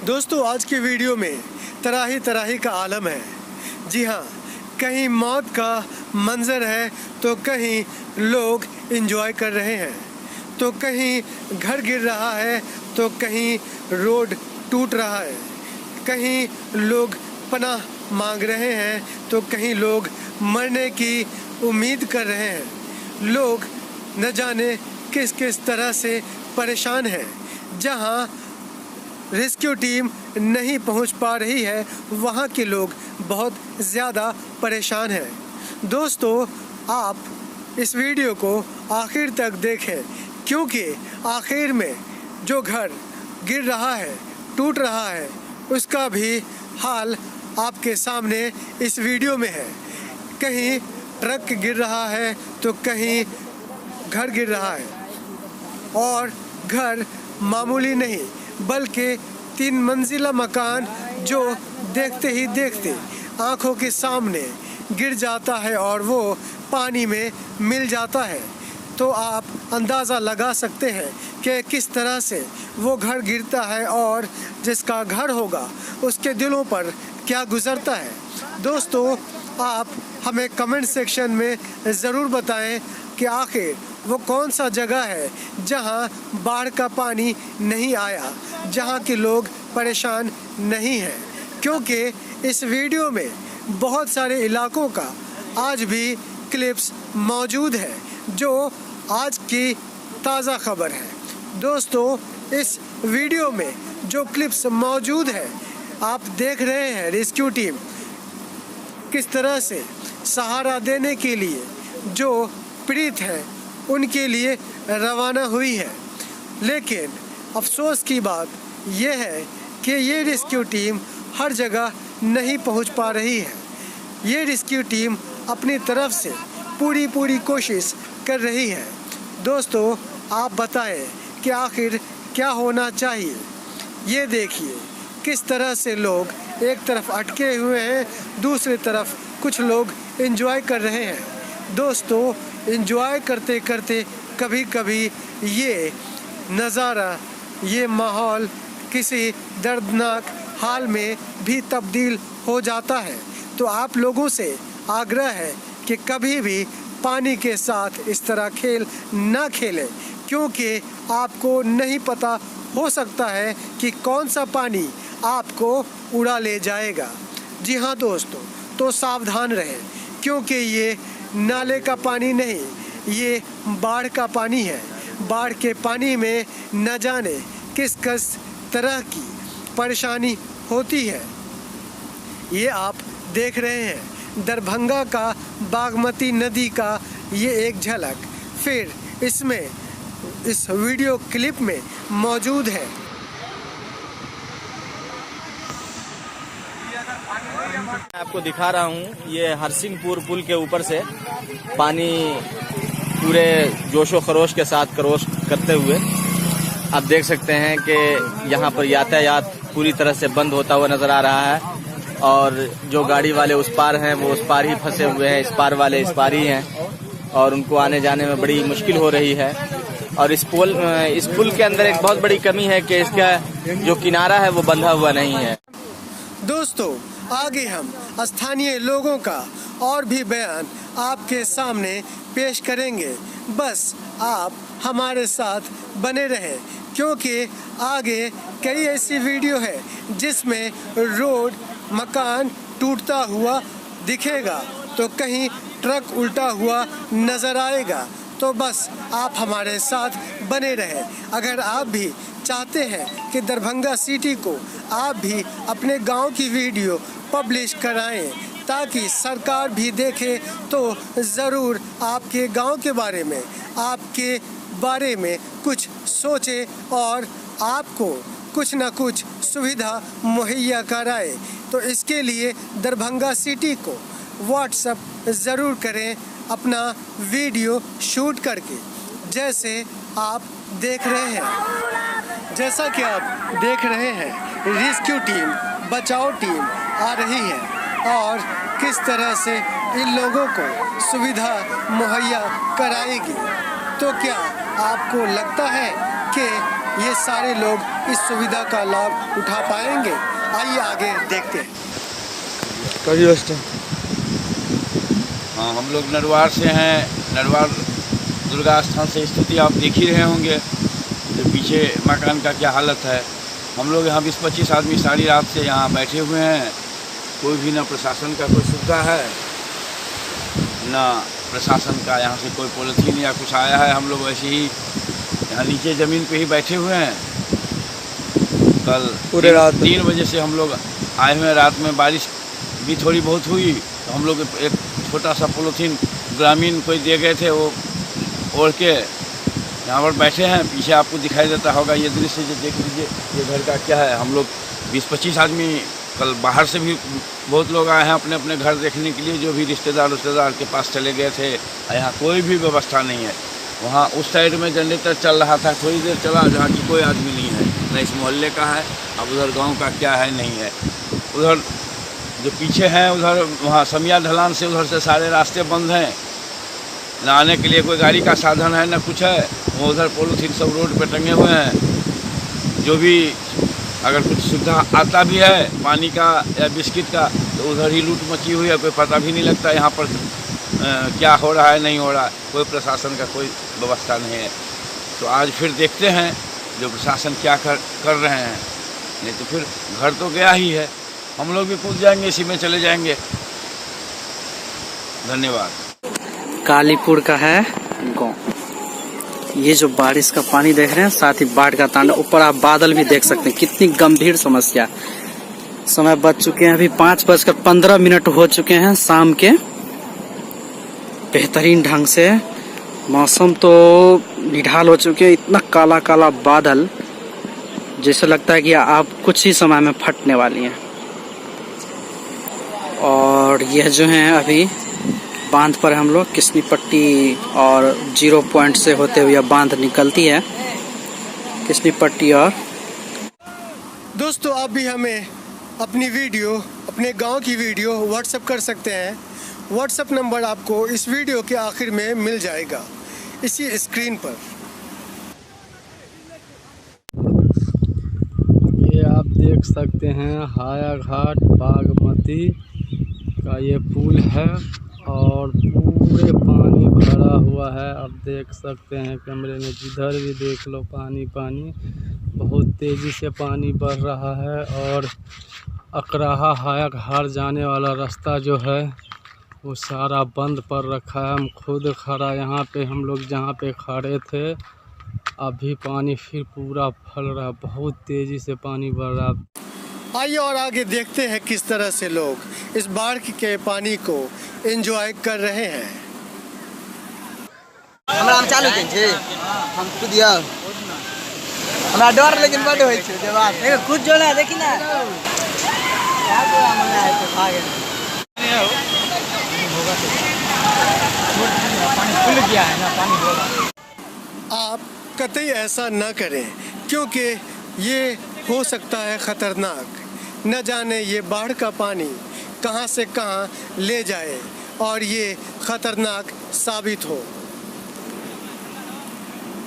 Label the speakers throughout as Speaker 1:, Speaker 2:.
Speaker 1: दोस्तों, आज की वीडियो में तराही तराही का आलम है। जी हाँ, कहीं मौत का मंजर है तो कहीं लोग एंजॉय कर रहे हैं, तो कहीं घर गिर रहा है तो कहीं रोड टूट रहा है, कहीं लोग पनाह मांग रहे हैं तो कहीं लोग मरने की उम्मीद कर रहे हैं। लोग न जाने किस किस तरह से परेशान हैं। जहां रेस्क्यू टीम नहीं पहुंच पा रही है वहां के लोग बहुत ज़्यादा परेशान हैं। दोस्तों, आप इस वीडियो को आखिर तक देखें, क्योंकि आखिर में जो घर गिर रहा है, टूट रहा है, उसका भी हाल आपके सामने इस वीडियो में है। कहीं ट्रक गिर रहा है तो कहीं घर गिर रहा है, और घर मामूली नहीं बल्कि 3 मंजिला मकान जो देखते ही देखते आंखों के सामने गिर जाता है और वो पानी में मिल जाता है। तो आप अंदाज़ा लगा सकते हैं कि किस तरह से वो घर गिरता है और जिसका घर होगा उसके दिलों पर क्या गुजरता है। दोस्तों, आप हमें कमेंट सेक्शन में ज़रूर बताएं कि आखिर वो कौन सा जगह है जहां बाढ़ का पानी नहीं आया, जहां के लोग परेशान नहीं हैं। क्योंकि इस वीडियो में बहुत सारे इलाकों का आज भी क्लिप्स मौजूद है जो आज की ताज़ा खबर है। दोस्तों, इस वीडियो में जो क्लिप्स मौजूद है, आप देख रहे हैं रेस्क्यू टीम किस तरह से सहारा देने के लिए जो पीड़ित हैं उनके लिए रवाना हुई है। लेकिन अफसोस की बात यह है कि ये रेस्क्यू टीम हर जगह नहीं पहुंच पा रही है। ये रेस्क्यू टीम अपनी तरफ से पूरी कोशिश कर रही है। दोस्तों, आप बताएं कि आखिर क्या होना चाहिए। ये देखिए किस तरह से लोग एक तरफ अटके हुए हैं, दूसरी तरफ कुछ लोग एंजॉय कर रहे हैं। दोस्तों, एंजॉय करते करते कभी कभी ये नज़ारा, ये माहौल किसी दर्दनाक हाल में भी तब्दील हो जाता है। तो आप लोगों से आग्रह है कि कभी भी पानी के साथ इस तरह खेल ना खेलें, क्योंकि आपको नहीं पता, हो सकता है कि कौन सा पानी आपको उड़ा ले जाएगा। जी हाँ दोस्तों, तो सावधान रहें, क्योंकि ये नाले का पानी नहीं, ये बाढ़ का पानी है। बाढ़ के पानी में न जाने किस किस तरह की परेशानी होती है। ये आप देख रहे हैं दरभंगा का बागमती नदी का ये एक झलक फिर इसमें इस वीडियो क्लिप में मौजूद है।
Speaker 2: मैं आपको दिखा रहा हूँ, ये हरसिंहपुर पुल के ऊपर से पानी पूरे जोशो खरोश के साथ क्रॉस करते हुए आप देख सकते हैं कि यहाँ पर यातायात पूरी तरह से बंद होता हुआ नजर आ रहा है, और जो गाड़ी वाले उस पार हैं वो उस पार ही फंसे हुए हैं, इस पार वाले इस पार ही हैं, और उनको आने जाने में बड़ी मुश्किल हो रही है। और इस पुल के अंदर एक बहुत बड़ी कमी है कि इसका जो किनारा है वो बंधा हुआ नहीं है।
Speaker 1: दोस्तों, आगे हम स्थानीय लोगों का और भी बयान आपके सामने पेश करेंगे। बस आप हमारे साथ बने रहें, क्योंकि आगे कई ऐसी वीडियो है जिसमें रोड, मकान टूटता हुआ दिखेगा तो कहीं ट्रक उल्टा हुआ नज़र आएगा। तो बस आप हमारे साथ बने रहें। अगर आप भी चाहते हैं कि दरभंगा सिटी को आप भी अपने गांव की वीडियो पब्लिश कराएं ताकि सरकार भी देखे, तो ज़रूर आपके गांव के बारे में, आपके बारे में कुछ सोचे और आपको कुछ ना कुछ सुविधा मुहैया कराए। तो इसके लिए दरभंगा सिटी को व्हाट्सएप ज़रूर करें अपना वीडियो शूट करके, जैसे आप देख रहे हैं। जैसा कि आप देख रहे हैं, रेस्क्यू टीम, बचाव टीम आ रही है और किस तरह से इन लोगों को सुविधा मुहैया कराएगी। तो क्या आपको लगता है कि ये सारे लोग इस सुविधा का लाभ उठा पाएंगे? आइए आगे देखते हैं।
Speaker 3: हाँ, हम लोग नरवार से हैं। नरवार दुर्गा स्थान से स्थिति आप देख ही रहे होंगे, तो पीछे मकान का क्या हालत है। हम लोग यहाँ 20-25 आदमी सारी रात से यहाँ बैठे हुए हैं। कोई भी ना प्रशासन का कोई सुविधा है, ना प्रशासन का यहाँ से कोई पॉलिथीन या कुछ आया है। हम लोग वैसे ही यहाँ नीचे ज़मीन पे ही बैठे हुए हैं। कल पूरे रात 3 बजे से हम लोग आए हुए हैं। रात में बारिश भी थोड़ी बहुत हुई, तो हम लोग एक छोटा सा पॉलिथीन ग्रामीण कोई दे गए थे, वो ओढ़ के यहाँ पर बैठे हैं। पीछे आपको दिखाई देता होगा ये दृश्य, जो देख लीजिए ये घर का क्या है। हम लोग 20-25 आदमी, कल बाहर से भी बहुत लोग आए हैं अपने अपने घर देखने के लिए, जो भी रिश्तेदार के पास चले गए थे। यहाँ कोई भी व्यवस्था नहीं है। वहाँ उस साइड में जनरेटर चल रहा था, थोड़ी देर चला, जहाँ की कोई आदमी नहीं है, न इस मोहल्ले का है। अब उधर गांव का क्या है नहीं है। उधर जो पीछे हैं, उधर वहाँ समिया ढलान से उधर से सारे रास्ते बंद हैं। न आने के लिए कोई गाड़ी का साधन है, न कुछ है। वो उधर पॉलीथीन सब रोड पे टंगे हुए हैं। जो भी अगर कुछ सुविधा आता भी है पानी का या बिस्किट का, तो उधर ही लूट मची हुई है। कोई पता भी नहीं लगता यहाँ पर क्या हो रहा है, नहीं हो रहा है। कोई प्रशासन का कोई व्यवस्था नहीं है। तो आज फिर देखते हैं जो प्रशासन क्या कर रहे हैं। नहीं तो फिर घर तो गया ही है, हम लोग भी कूद जाएंगे, इसी में चले जाएंगे। धन्यवाद।
Speaker 4: कालीपुर का है गाँव। ये जो बारिश का पानी देख रहे हैं, साथ ही बाढ़ का तांडव, ऊपर आप बादल भी देख सकते हैं। कितनी गंभीर समस्या। समय बज चुके हैं अभी 5:15 हो चुके हैं शाम के। बेहतरीन ढंग से मौसम तो निढाल हो चुके हैं। इतना काला काला बादल, जैसे लगता है कि आप कुछ ही समय में फटने वाली हैं। और यह जो है अभी बांध पर हम लोग किसनी पट्टी और 0 पॉइंट से होते हुए बांध निकलती है, किसनी पट्टी। और
Speaker 1: दोस्तों, आप भी हमें अपनी वीडियो, अपने गांव की वीडियो व्हाट्सएप कर सकते हैं। व्हाट्सएप नंबर आपको इस वीडियो के आखिर में मिल जाएगा, इसी स्क्रीन पर।
Speaker 5: ये आप देख सकते हैं हायाघाट बागमती का ये पुल है और पूरे पानी भरा हुआ है। आप देख सकते हैं कैमरे में, जिधर भी देख लो पानी पानी। बहुत तेज़ी से पानी बढ़ रहा है और अकराहा हायाघाट जाने वाला रास्ता जो है वो सारा बंद पर रखा है। हम खुद खड़ा यहाँ पे, हम लोग जहाँ पे खड़े थे, अभी पानी फिर पूरा फैल रहा है। बहुत तेज़ी से पानी बढ़ रहा है।
Speaker 1: आइए और आगे देखते हैं किस तरह से लोग इस बाढ़ के पानी को एंजॉय कर रहे हैं।
Speaker 6: हमरा हम चालू के हम खुद या हमरा डर लेकिन बड़ होय छै। जे बात एगो खुद जो ना देखी ना क्या तो मना है तो भागे नहीं होगा। तो पानी खुल गया है ना, पानी होगा।
Speaker 1: आप कतई ऐसा न करें, क्योंकि ये हो सकता है खतरनाक। न जाने ये बाढ़ का पानी कहां से कहां ले जाए और ये खतरनाक साबित हो।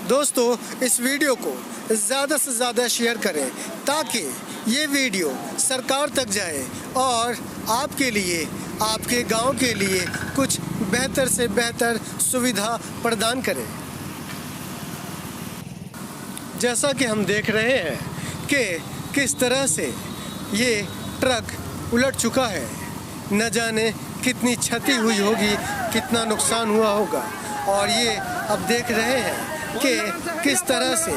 Speaker 1: दोस्तों, इस वीडियो को ज़्यादा से ज़्यादा शेयर करें ताकि ये वीडियो सरकार तक जाए और आपके लिए, आपके गांव के लिए कुछ बेहतर से बेहतर सुविधा प्रदान करें। जैसा कि हम देख रहे हैं कि किस तरह से ये ट्रक उलट चुका है। न जाने कितनी क्षति हुई होगी, कितना नुकसान हुआ होगा। और ये अब देख रहे हैं कि किस तरह से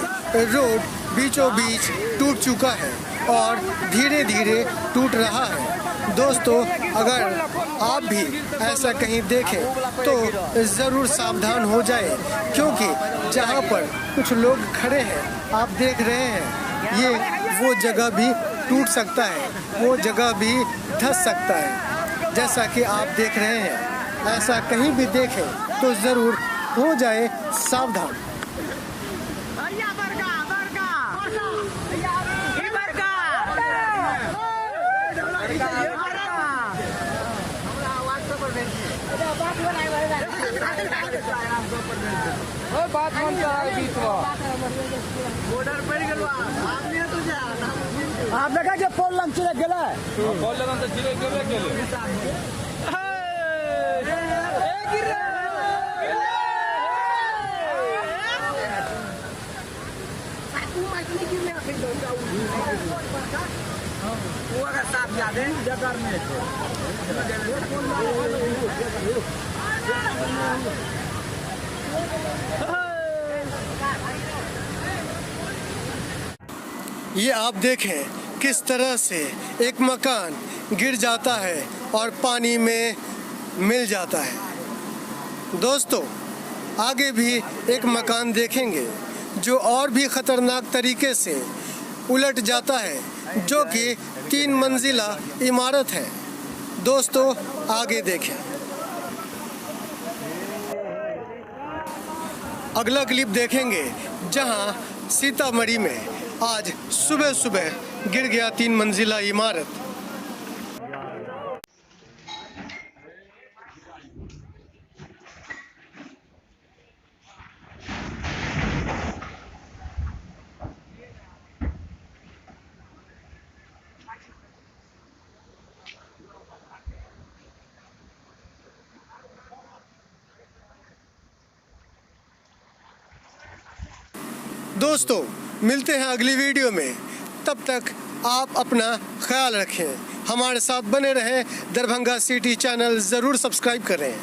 Speaker 1: रोड बीचों बीच टूट चुका है और धीरे धीरे टूट रहा है। दोस्तों, अगर आप भी ऐसा कहीं देखें तो ज़रूर सावधान हो जाएं, क्योंकि जहाँ पर कुछ लोग खड़े हैं, आप देख रहे हैं, ये वो जगह भी टूट सकता है, वो जगह भी धंस सकता है। जैसा कि आप देख रहे हैं, ऐसा कहीं भी देखें तो ज़रूर हो जाए सावधान।
Speaker 5: बात बनता है बीच में
Speaker 6: बॉर्डर पर गेलो आपने तो जा
Speaker 7: आप देखा कि पोल लंग चले गेले
Speaker 5: बोल रहा तो जिले गेले
Speaker 6: वो का साफ याद है जगह में
Speaker 1: ये आप देखें किस तरह से एक मकान गिर जाता है और पानी में मिल जाता है। दोस्तों, आगे भी एक मकान देखेंगे जो और भी खतरनाक तरीके से उलट जाता है, जो कि 3 मंजिला इमारत है। दोस्तों, आगे देखें। अगला क्लिप देखेंगे जहां सीतामढ़ी में आज सुबह सुबह गिर गया 3 मंजिला इमारत। दोस्तों, मिलते हैं अगली वीडियो में। तब तक आप अपना ख्याल रखें, हमारे साथ बने रहें। दरभंगा सिटी चैनल ज़रूर सब्सक्राइब करें।